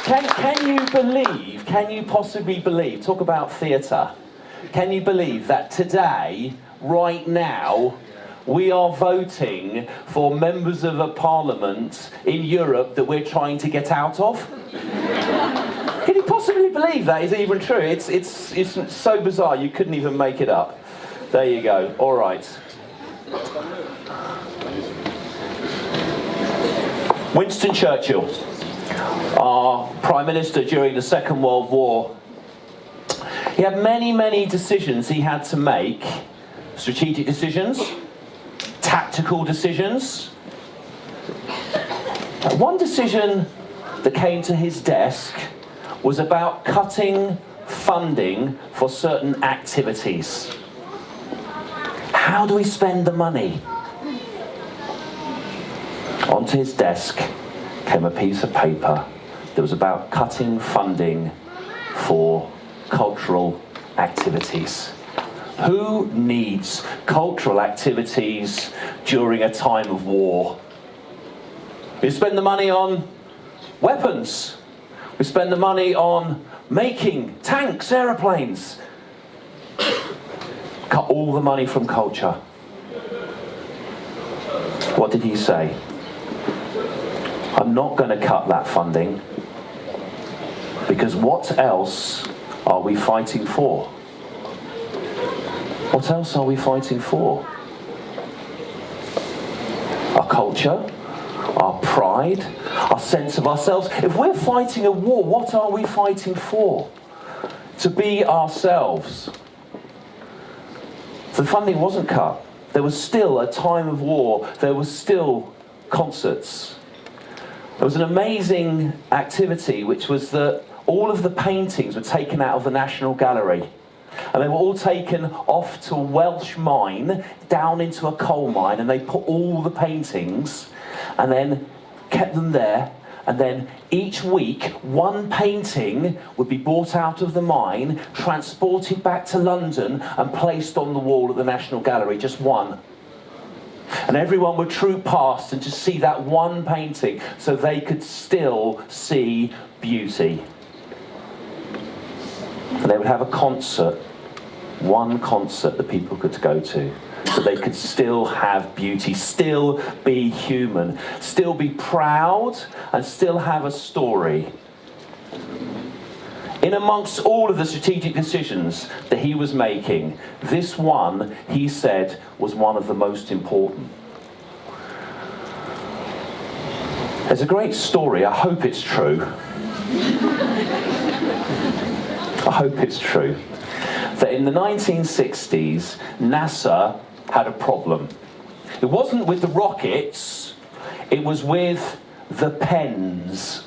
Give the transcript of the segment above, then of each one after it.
Can you possibly believe, talk about theatre, can you believe that today, right now, we are voting for members of a parliament in Europe that we're trying to get out of? Can you possibly believe that is even true? It's so bizarre, you couldn't even make it up. There you go, all right. Winston Churchill, our Prime Minister during the Second World War, he had many, many decisions he had to make. Strategic decisions, tactical decisions. One decision that came to his desk was about cutting funding for certain activities. How do we spend the money? Onto his desk came a piece of paper that was about cutting funding for cultural activities. Who needs cultural activities during a time of war? We spend the money on weapons. We spend the money on making tanks, aeroplanes. Cut all the money from culture. What did he say? I'm not going to cut that funding, because what else are we fighting for? What else are we fighting for? Our culture, our pride, our sense of ourselves. If we're fighting a war, what are we fighting for? To be ourselves. The funding wasn't cut. There was still a time of war. There was still concerts. There was an amazing activity, which was that all of the paintings were taken out of the National Gallery. And they were all taken off to a Welsh mine, down into a coal mine, and they put all the paintings and then kept them there. And then each week, one painting would be brought out of the mine, transported back to London, and placed on the wall at the National Gallery, just one. And everyone would troop past and just see that one painting so they could still see beauty. And they would have a concert, one concert that people could go to, so they could still have beauty, still be human, still be proud, and still have a story. In amongst all of the strategic decisions that he was making, this one, he said, was one of the most important. There's a great story, I hope it's true. I hope it's true. That in the 1960s, NASA had a problem. It wasn't with the rockets, it was with the pens.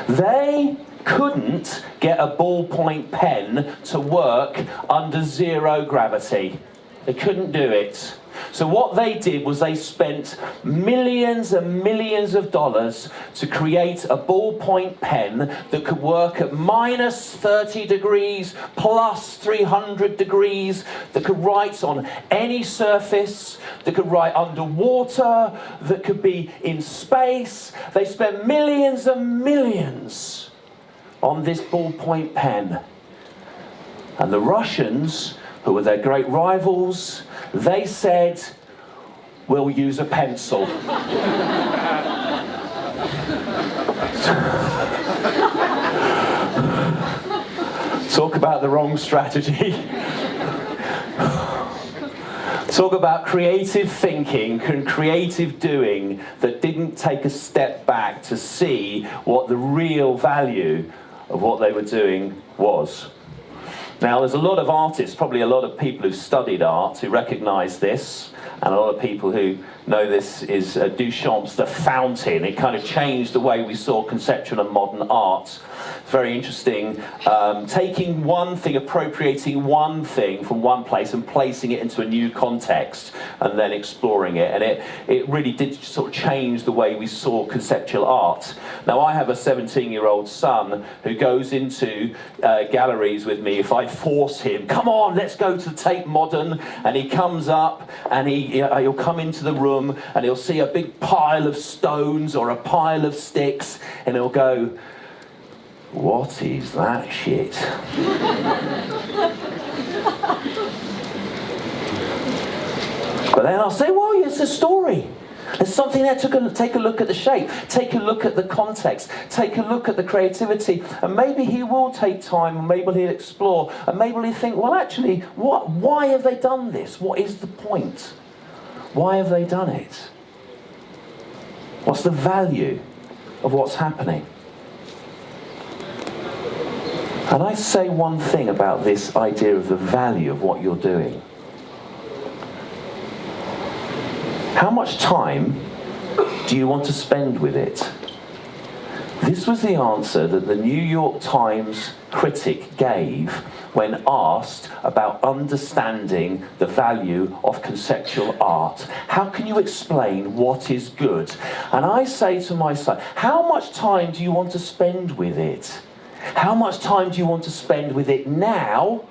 They couldn't get a ballpoint pen to work under zero gravity. They couldn't do it. So what they did was they spent millions and millions of dollars to create a ballpoint pen that could work at minus 30 degrees, plus 300 degrees, that could write on any surface, that could write underwater, that could be in space. They spent millions and millions on this ballpoint pen. And the Russians, who were their great rivals, they said, we'll use a pencil. Talk about the wrong strategy. Talk about creative thinking and creative doing that didn't take a step back to see what the real value of what they were doing was. Now, there's a lot of artists, probably a lot of people who've studied art who recognise this, and a lot of people who know this is Duchamp's The Fountain. It kind of changed the way we saw conceptual and modern art. Very interesting, taking one thing, appropriating one thing from one place and placing it into a new context and then exploring it. And it really did sort of change the way we saw conceptual art. Now, I have a 17-year-old son who goes into galleries with me. If I force him, come on, let's go to Tate Modern, and he comes up and he'll come into the room and he'll see a big pile of stones or a pile of sticks, and he'll go, what is that shit? But then I'll say, well, it's a story. There's something there. Take a look at the shape. Take a look at the context. Take a look at the creativity. And maybe he will take time, and maybe he'll explore, and maybe he'll think, well, actually, why have they done this? What is the point? Why have they done it? What's the value of what's happening? And I say one thing about this idea of the value of what you're doing. How much time do you want to spend with it? This was the answer that the New York Times critic gave when asked about understanding the value of conceptual art. How can you explain what is good? And I say to myself, how much time do you want to spend with it? How much time do you want to spend with it now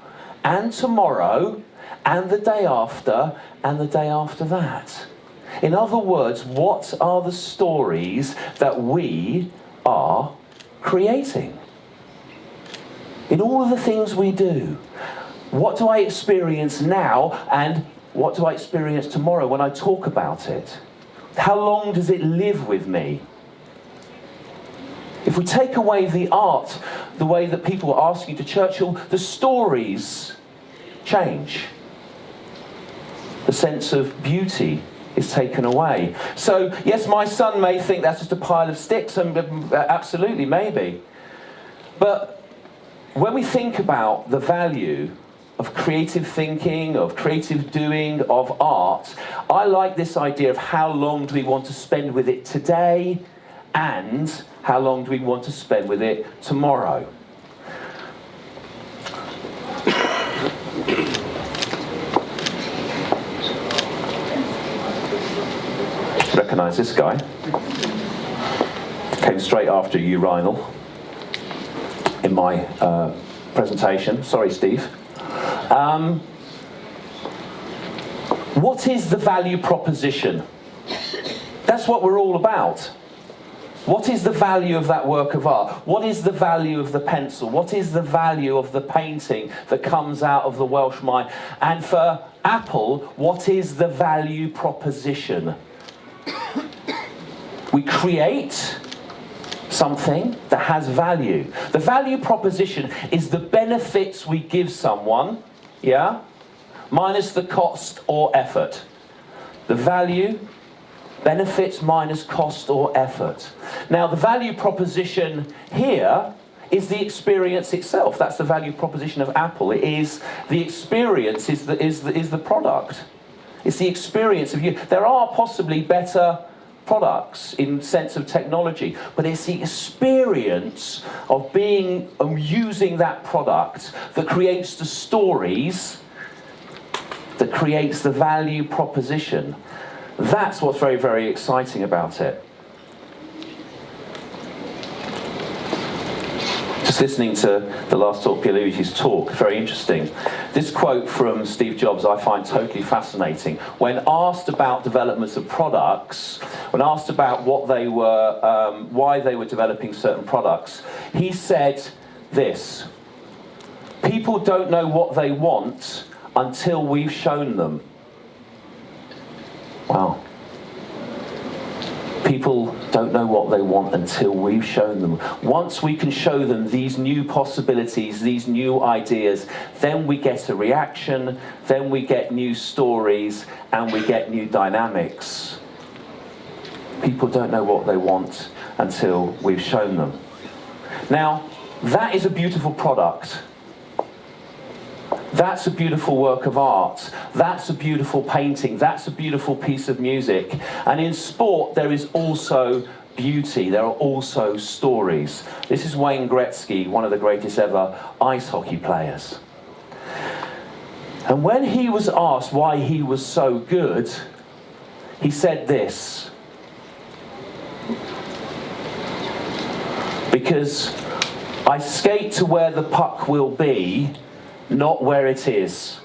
and tomorrow and the day after and the day after that? In other words, what are the stories that we are creating? In all of the things we do, what do I experience now and what do I experience tomorrow when I talk about it? How long does it live with me? If we take away the art, the way that people are asking to Churchill, the stories change. The sense of beauty is taken away. So, yes, my son may think that's just a pile of sticks, and absolutely, maybe. But when we think about the value of creative thinking, of creative doing, of art, I like this idea of how long do we want to spend with it today, and how long do we want to spend with it tomorrow? Recognise this guy. Came straight after urinal in my presentation. Sorry, Steve. What is the value proposition? That's what we're all about. What is the value of that work of art? What is the value of the pencil? What is the value of the painting that comes out of the Welsh mind? And for Apple, what is the value proposition? We create something that has value. The value proposition is the benefits we give someone, yeah, minus the cost or effort. The value, benefits minus cost or effort. Now, the value proposition here is the experience itself. That's the value proposition of Apple. It is the experience, is the product. It's the experience of you. There are possibly better products in sense of technology, but it's the experience of being using that product that creates the stories, that creates the value proposition. That's what's very, very exciting about it. Just listening to the last talk, Pierluigi's talk, very interesting. This quote from Steve Jobs I find totally fascinating. When asked about developments of products, when asked about what they were, why they were developing certain products, he said this: people don't know what they want until we've shown them. Wow. People don't know what they want until we've shown them. Once we can show them these new possibilities, these new ideas, then we get a reaction, then we get new stories, and we get new dynamics. People don't know what they want until we've shown them. Now, that is a beautiful product. That's a beautiful work of art. That's a beautiful painting. That's a beautiful piece of music. And in sport, there is also beauty. There are also stories. This is Wayne Gretzky, one of the greatest ever ice hockey players. And when he was asked why he was so good, he said this: because I skate to where the puck will be, not where it is.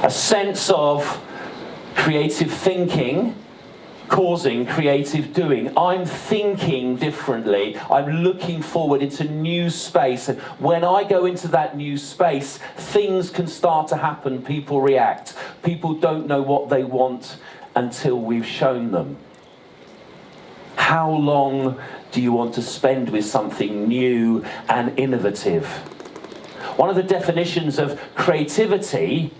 A sense of creative thinking causing creative doing. I'm thinking differently. I'm looking forward into new space. And when I go into that new space, things can start to happen. People react. People don't know what they want until we've shown them. How long do you want to spend with something new and innovative? One of the definitions of creativity,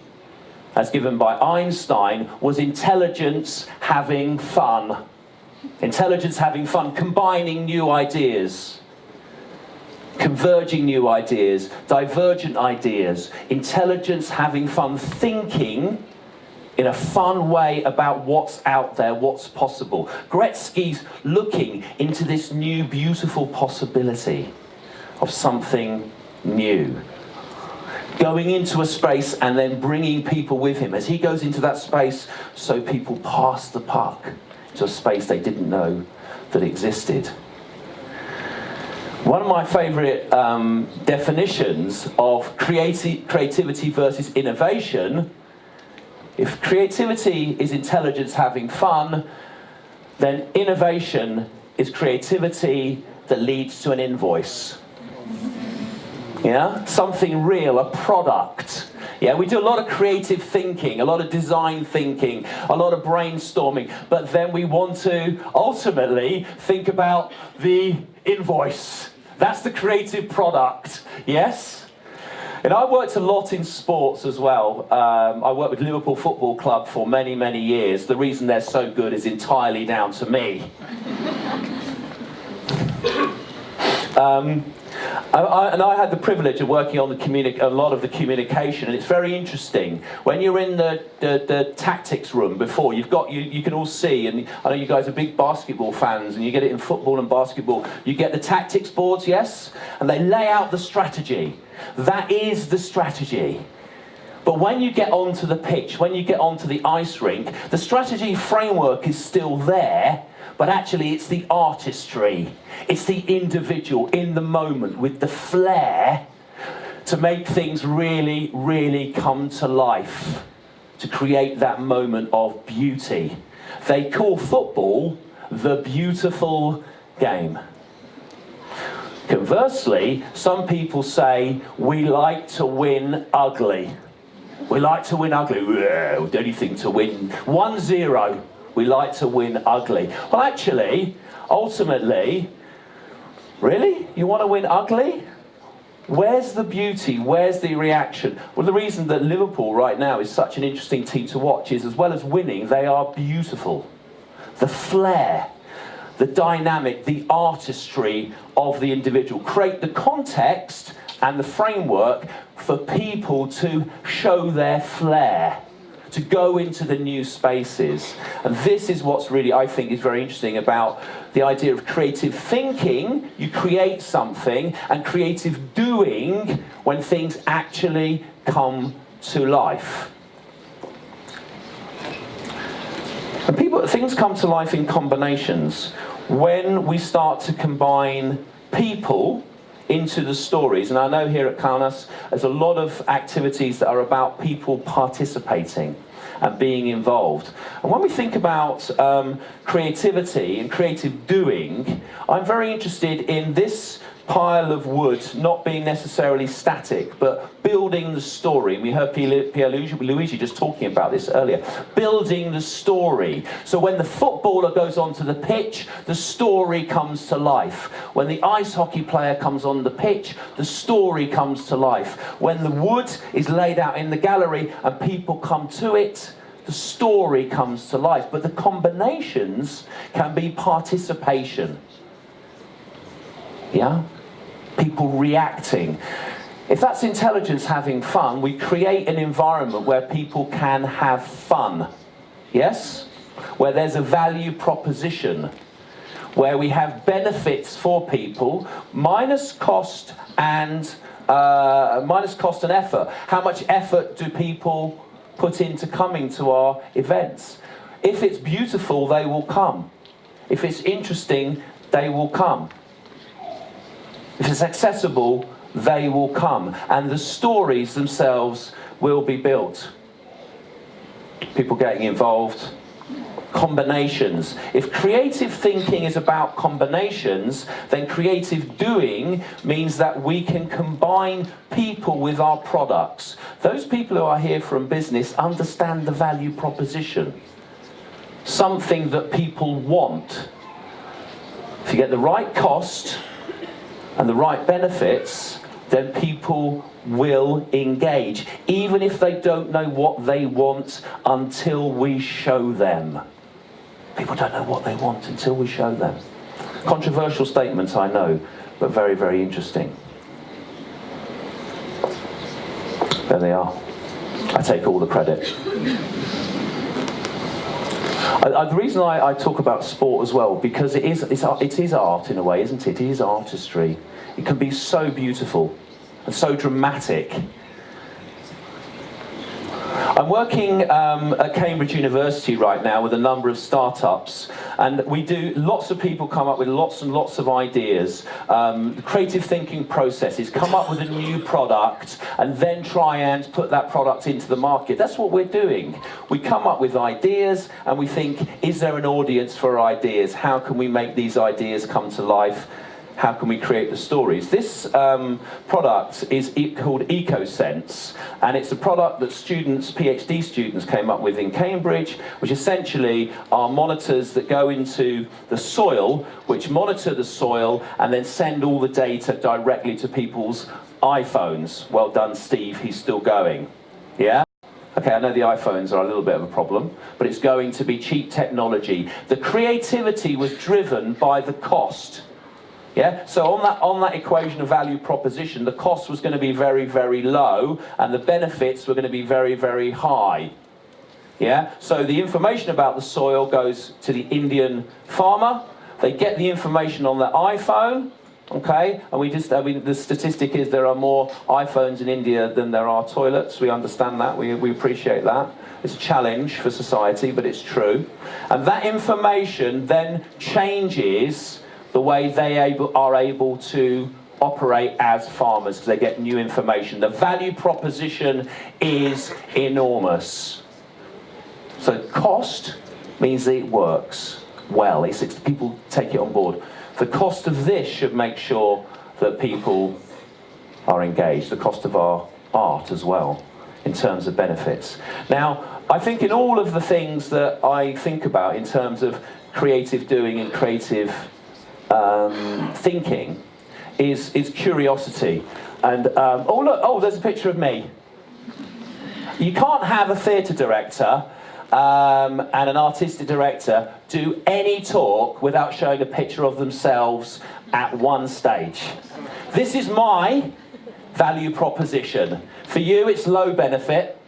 as given by Einstein, was intelligence having fun. Intelligence having fun, combining new ideas, converging new ideas, divergent ideas, intelligence having fun, thinking in a fun way about what's out there, what's possible. Gretzky's looking into this new, beautiful possibility of something new. Going into a space and then bringing people with him. As he goes into that space, so people pass the puck to a space they didn't know that existed. One of my favourite definitions of creativity versus innovation, if creativity is intelligence having fun, then innovation is creativity that leads to an invoice. Yeah, something real, a product. Yeah, we do a lot of creative thinking, a lot of design thinking, a lot of brainstorming, but then we want to ultimately think about the invoice. That's the creative product, yes? And I worked a lot in sports as well. I worked with Liverpool Football Club for many, many years. The reason they're so good is entirely down to me. And I had the privilege of working on a lot of the communication, and it's very interesting. When you're in the tactics room before, you can all see, and I know you guys are big basketball fans, and you get it in football and basketball. You get the tactics boards, yes? And they lay out the strategy. That is the strategy. But when you get onto the pitch, when you get onto the ice rink, the strategy framework is still there, but actually it's the artistry. It's the individual in the moment with the flair to make things really, really come to life, to create that moment of beauty. They call football the beautiful game. Conversely, some people say, we like to win ugly. We like to win ugly. Anything to win. 1-0. We like to win ugly. Well, actually, ultimately, really? You want to win ugly? Where's the beauty? Where's the reaction? Well, the reason that Liverpool right now is such an interesting team to watch is, as well as winning, they are beautiful. The flair, the dynamic, the artistry of the individual. Create the context and the framework for people to show their flair, to go into the new spaces. And this is what's really, I think, is very interesting about the idea of creative thinking. You create something, and creative doing when things actually come to life. And things come to life in combinations. When we start to combine people into the stories, and I know here at Kaunas there's a lot of activities that are about people participating and being involved. And when we think about creativity and creative doing, I'm very interested in this pile of wood not being necessarily static, but building the story. We heard Luigi just talking about this earlier. Building the story. So when the footballer goes onto the pitch, the story comes to life. When the ice hockey player comes on the pitch, the story comes to life. When the wood is laid out in the gallery and people come to it, the story comes to life. But the combinations can be participation. Yeah? People reacting. If that's intelligence having fun, we create an environment where people can have fun. Yes? Where there's a value proposition. Where we have benefits for people, minus cost and effort. How much effort do people put into coming to our events? If it's beautiful, they will come. If it's interesting, they will come. If it's accessible, they will come. And the stories themselves will be built. People getting involved, combinations. If creative thinking is about combinations, then creative doing means that we can combine people with our products. Those people who are here from business understand the value proposition. Something that people want. If you get the right cost and the right benefits, then people will engage, even if they don't know what they want until we show them. People don't know what they want until we show them. Controversial statements, I know, but very, very interesting. There they are. I take all the credit. The reason I talk about sport as well, because it is art in a way, isn't it? It is artistry. It can be so beautiful and so dramatic. I'm working at Cambridge University right now with a number of startups, and lots of people come up with lots and lots of ideas. The creative thinking process is come up with a new product and then try and put that product into the market. That's what we're doing. We come up with ideas and we think, is there an audience for ideas? How can we make these ideas come to life? How can we create the stories? This product is called EcoSense, and it's a product that PhD students came up with in Cambridge, which essentially are monitors that go into the soil, which monitor the soil and then send all the data directly to people's iPhones. Well done, Steve, he's still going. Yeah? Okay, I know the iPhones are a little bit of a problem, but it's going to be cheap technology. The creativity was driven by the cost. Yeah, so on that equation of value proposition, the cost was going to be very, very low, and the benefits were going to be very, very high. Yeah, so the information about the soil goes to the Indian farmer. They get the information on their iPhone. Okay, and the statistic is there are more iPhones in India than there are toilets. We understand that. We appreciate that. It's a challenge for society, but it's true. And that information then changes the way they are able to operate as farmers, because they get new information. The value proposition is enormous. So cost means that it works well. People take it on board. The cost of this should make sure that people are engaged. The cost of our art as well, in terms of benefits. Now, I think in all of the things that I think about in terms of creative doing and creative thinking is curiosity. And there's a picture of me. You can't have a theatre director and an artistic director do any talk without showing a picture of themselves at one stage. This is my value proposition. For you, it's low benefit,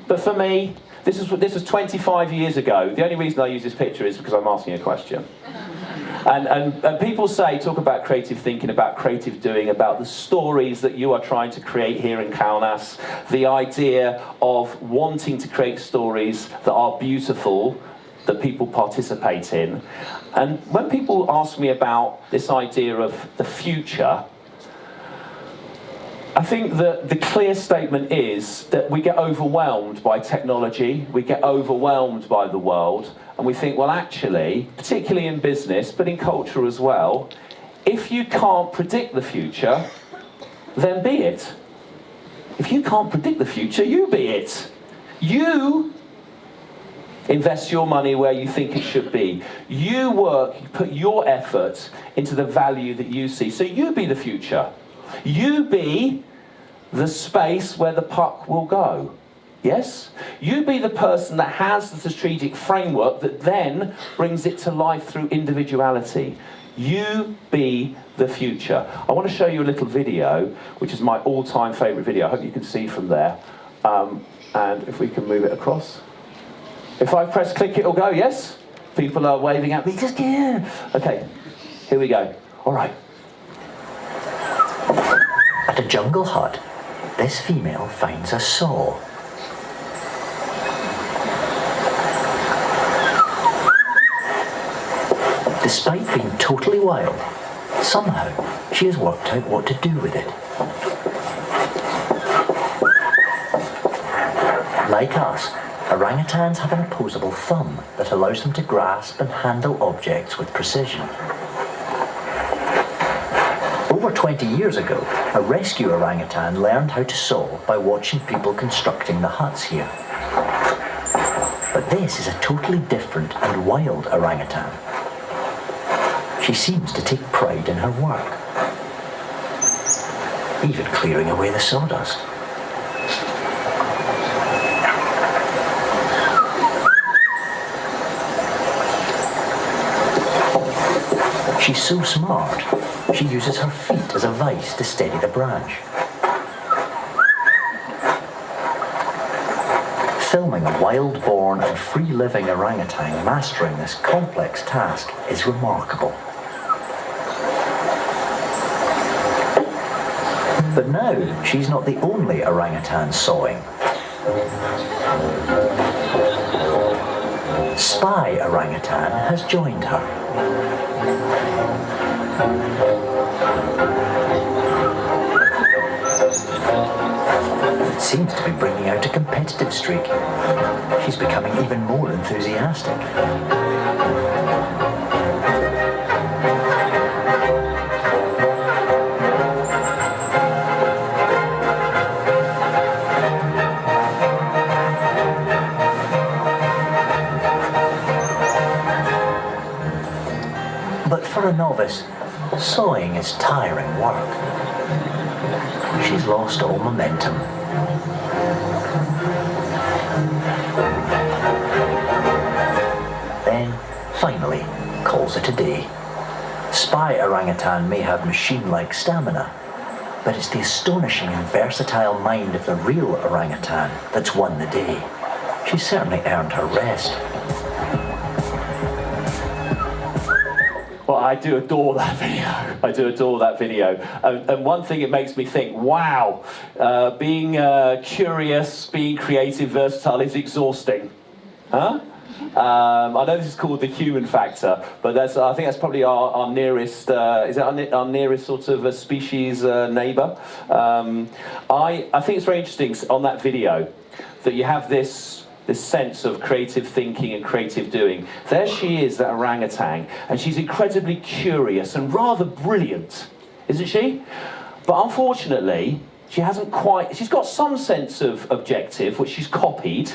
but for me, this was 25 years ago. The only reason I use this picture is because I'm asking a question. And people talk about creative thinking, about creative doing, about the stories that you are trying to create here in Kaunas, the idea of wanting to create stories that are beautiful, that people participate in. And when people ask me about this idea of the future, I think that the clear statement is that we get overwhelmed by technology, we get overwhelmed by the world, and we think, well, actually, particularly in business, but in culture as well, if you can't predict the future, then be it. If you can't predict the future, you be it. You invest your money where you think it should be. You work, you put your effort into the value that you see. So you be the future. You be the space where the puck will go. Yes? You be the person that has the strategic framework that then brings it to life through individuality. You be the future. I want to show you a little video, which is my all-time favourite video. I hope you can see from there. And if we can move it across. If I press click, it'll go, yes? People are waving at me, just yeah. Okay, here we go. All right. At a jungle hut, this female finds a saw. Despite being totally wild, somehow she has worked out what to do with it. Like us, Orangutans have an opposable thumb that allows them to grasp and handle objects with precision. Over 20 years ago, a rescue orangutan learned how to saw by watching people constructing the huts here. But this is a totally different and wild orangutan. She seems to take pride in her work, even clearing away the sawdust. She's so smart, she uses her feet as a vice to steady the branch. Filming a wild-born and free-living orangutan mastering this complex task is remarkable. But now, she's not the only orangutan sawing. Spy orangutan has joined her. It seems to be bringing out a competitive streak. She's becoming even more enthusiastic. But for a novice, sawing is tiring work. She's lost all momentum. Then, finally, calls it a day. Spy orangutan may have machine-like stamina, but it's the astonishing and versatile mind of the real orangutan that's won the day. She's certainly earned her rest. Well, I do adore that video. I do adore that video. And one thing it makes me think, wow, being curious, being creative, versatile is exhausting. Huh? I know this is called the human factor, but I think that's probably our nearest, is it our nearest sort of species neighbour? I think it's very interesting on that video that you have this sense of creative thinking and creative doing. There she is, that orangutan, and she's incredibly curious and rather brilliant, isn't she? But unfortunately, she's got some sense of objective, which she's copied,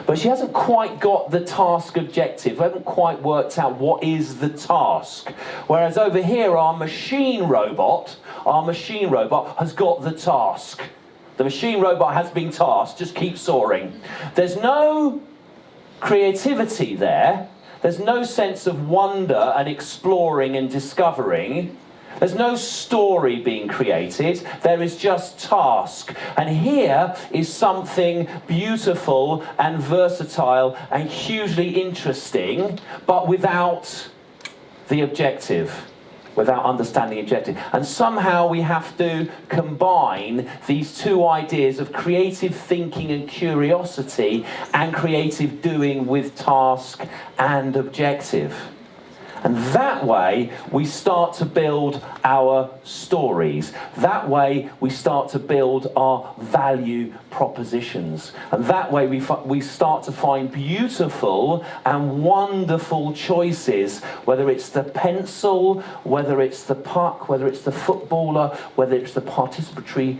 but she hasn't quite got the task objective, hasn't quite worked out what is the task. Whereas over here, our machine robot has got the task. The machine robot has been tasked, just keep soaring. There's no creativity there. There's no sense of wonder and exploring and discovering. There's no story being created. There is just task. And here is something beautiful and versatile and hugely interesting, but without the objective. Without understanding the objective. And somehow we have to combine these two ideas of creative thinking and curiosity and creative doing with task and objective. And that way we start to build our stories. That way we start to build our value propositions. And that way we start to find beautiful and wonderful choices, whether it's the pencil, whether it's the puck, whether it's the footballer, whether it's the participatory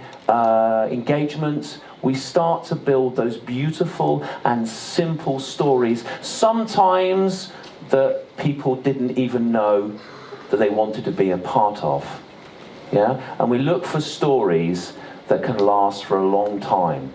engagement. We start to build those beautiful and simple stories, sometimes that people didn't even know that they wanted to be a part of. Yeah? And we look for stories that can last for a long time.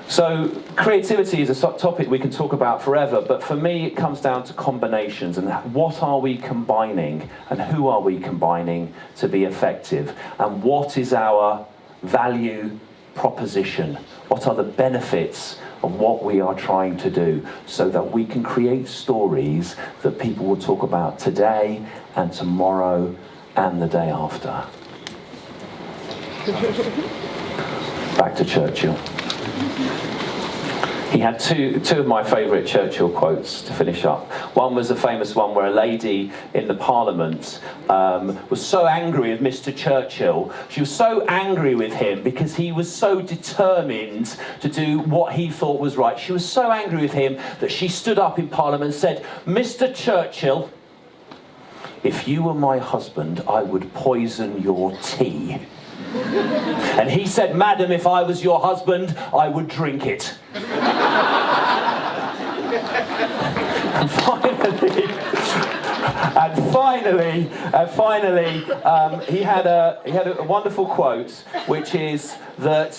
So creativity is a topic we can talk about forever, but for me it comes down to combinations and what are we combining and who are we combining to be effective, and what is our value proposition, what are the benefits of what we are trying to do, so that we can create stories that people will talk about today and tomorrow and the day after. Back to Churchill. He had two of my favourite Churchill quotes to finish up. One was a famous one where a lady in the Parliament was so angry with Mr. Churchill. She was so angry with him because he was so determined to do what he thought was right. She was so angry with him that she stood up in Parliament and said, "Mr. Churchill, if you were my husband, I would poison your tea." And he said, "Madam, if I was your husband, I would drink it." And finally, he had a wonderful quote, which is that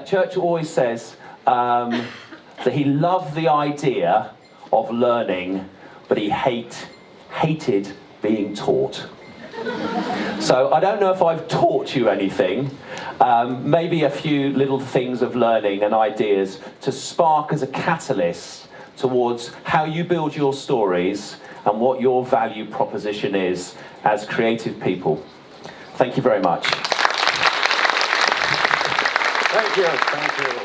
Churchill always says that he loved the idea of learning, but he hated being taught. So I don't know if I've taught you anything, maybe a few little things of learning and ideas to spark as a catalyst towards how you build your stories and what your value proposition is as creative people. Thank you very much. Thank you.